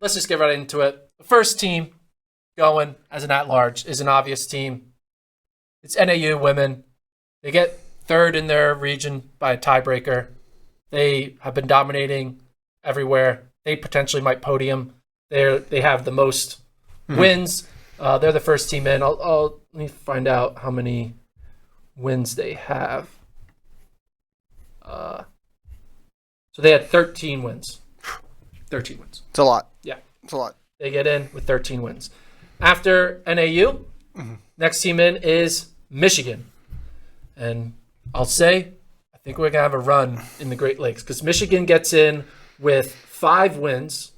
let's just get right into it. The first team going as an at-large is an obvious team. It's NAU women. They get third in their region by a tiebreaker. They have been dominating everywhere. They potentially might podium. They have the most wins. They're the first team in. Let me find out how many wins they have. So they had 13 wins. 13 wins. It's a lot. Yeah. It's a lot. They get in with 13 wins. After NAU, next team in is Michigan. And I'll say, I think we're going to have a run in the Great Lakes because Michigan gets in with 5 wins.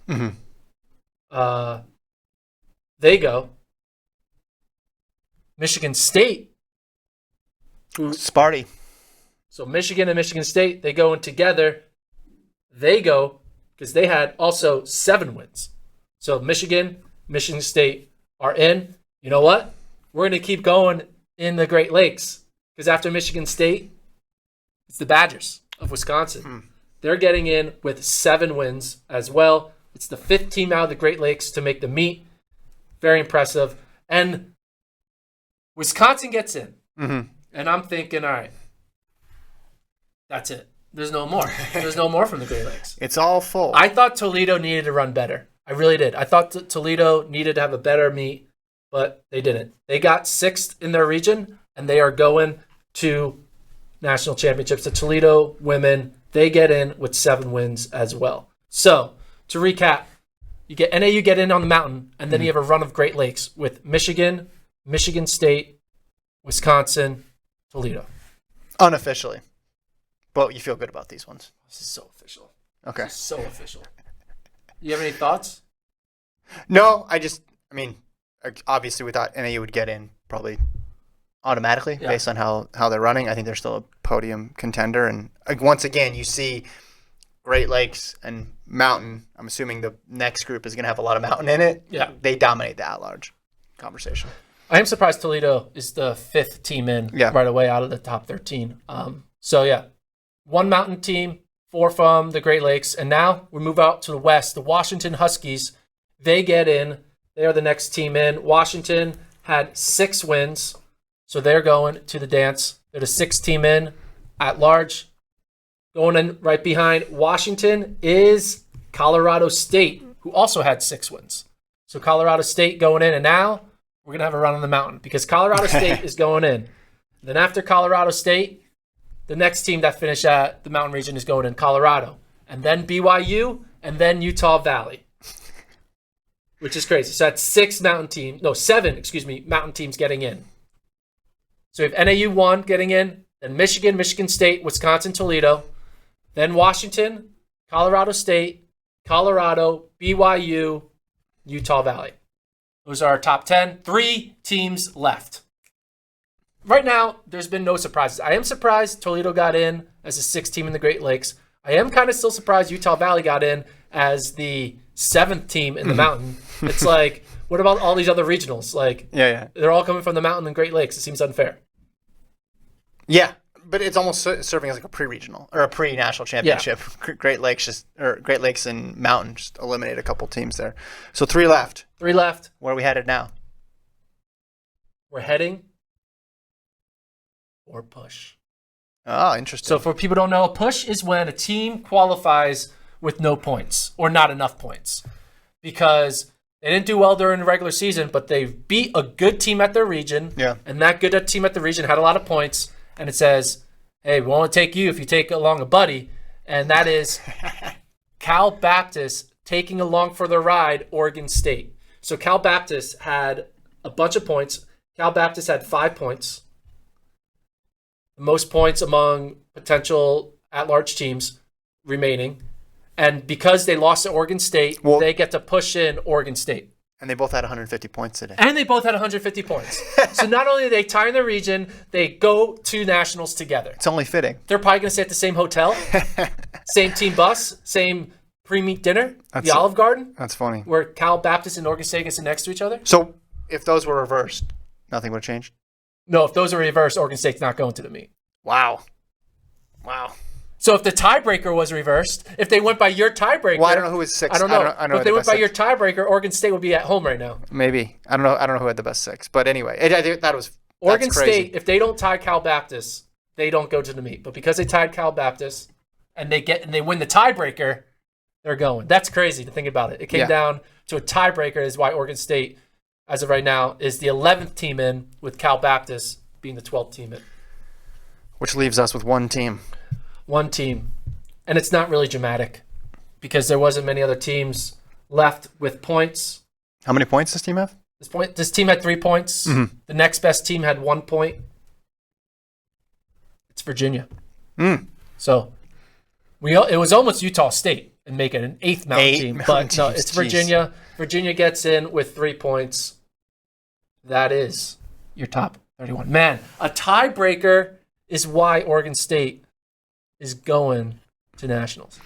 They go. Michigan State. Sparty. So Michigan and Michigan State, they go in together. They go because they had also 7 wins. So Michigan State are in. You know what? We're going to keep going in the Great Lakes because after Michigan State, it's the Badgers of Wisconsin. They're getting in with 7 wins as well. It's the 5th team out of the Great Lakes to make the meet. Very impressive. And Wisconsin gets in. And I'm thinking, all right, that's it. There's no more. There's no more from the Great Lakes. It's all full. I thought Toledo needed to run better. I really did. I thought Toledo needed to have a better meet, but they didn't. They got 6th in their region, and they are going to national championships. The Toledo women, they get in with 7 wins as well. So, to recap, NAU get in on the mountain, and then you have a run of Great Lakes with Michigan, Michigan State, Wisconsin, Toledo. Unofficially. But you feel good about these ones. This is so official. Okay. This is so official. You have any thoughts? No, obviously we thought NAU would get in probably automatically based on how they're running. I think they're still a podium contender. And once again, you see Great Lakes and Mountain. I'm assuming the next group is going to have a lot of Mountain in it. Yeah. They dominate the at-large conversation. I am surprised Toledo is the 5th team in right away out of the top 13. So, yeah, 1 Mountain team, 4 from the Great Lakes. And now we move out to the West. The Washington Huskies, they get in. They are the next team in. Washington had 6 wins, so they're going to the dance. They're the 6th team in at large. Going in right behind Washington is Colorado State, who also had 6 wins. So Colorado State going in, and now we're going to have a run on the mountain because Colorado State is going in. Then after Colorado State, the next team that finished at the mountain region is going in, Colorado. And then BYU, and then Utah Valley, which is crazy. So that's 7 mountain teams getting in. So we have NAU 1 getting in, then Michigan, Michigan State, Wisconsin, Toledo, then Washington, Colorado State, Colorado, BYU, Utah Valley. Those are our top 10. 3 teams left. Right now, there's been no surprises. I am surprised Toledo got in as the 6th team in the Great Lakes. I am kind of still surprised Utah Valley got in as the 7th team in the mountain. It's like, what about all these other regionals? They're all coming from the mountain and Great Lakes. It seems unfair. Yeah, but it's almost serving as like a pre-regional or a pre-national championship. Yeah. Great Lakes and Mountain just eliminate a couple teams there. So 3 left. 3 left. Where are we headed now? We're heading for push. Oh, interesting. So for people who don't know, a push is when a team qualifies with no points or not enough points because they didn't do well during the regular season, but they beat a good team at their region. Yeah. And that good team at the region had a lot of points. And it says, hey, we won't take you if you take along a buddy. And that is Cal Baptist taking along for the ride Oregon State. So Cal Baptist had a bunch of points. Cal Baptist had 5 points. The most points among potential at-large teams remaining. And because they lost to Oregon State, they get to push in Oregon State. And they both had 150 points today. And they both had 150 points. So not only do they tie in their region, they go to nationals together. It's only fitting. They're probably going to stay at the same hotel, same team bus, same pre-meet dinner, the Olive Garden. That's funny. Where Cal Baptist and Oregon State get sit next to each other. So if those were reversed, nothing would have changed? No, if those are reversed, Oregon State's not going to the meet. Wow. So if the tiebreaker was reversed, if they went by your tiebreaker, well, I don't know who was 6. I don't know. I don't know if they went by your tiebreaker, Oregon State would be at home right now. Maybe. I don't know who had the best 6. But anyway, that's Oregon crazy. State. If they don't tie Cal Baptist, they don't go to the meet. But because they tied Cal Baptist and they win the tiebreaker, they're going. That's crazy to think about it. It came down to a tiebreaker. Is why Oregon State, as of right now, is the 11th team in, with Cal Baptist being the 12th team in. Which leaves us with one team. One team. And it's not really dramatic because there wasn't many other teams left with points. How many points does this team have? This team had 3 points. Mm-hmm. The next best team had 1 point. It's Virginia. So it was almost Utah State and make it an 8th mountain team. But no, it's Virginia. Virginia gets in with 3 points. That is your top 31. Man, a tiebreaker is why Oregon State is going to nationals.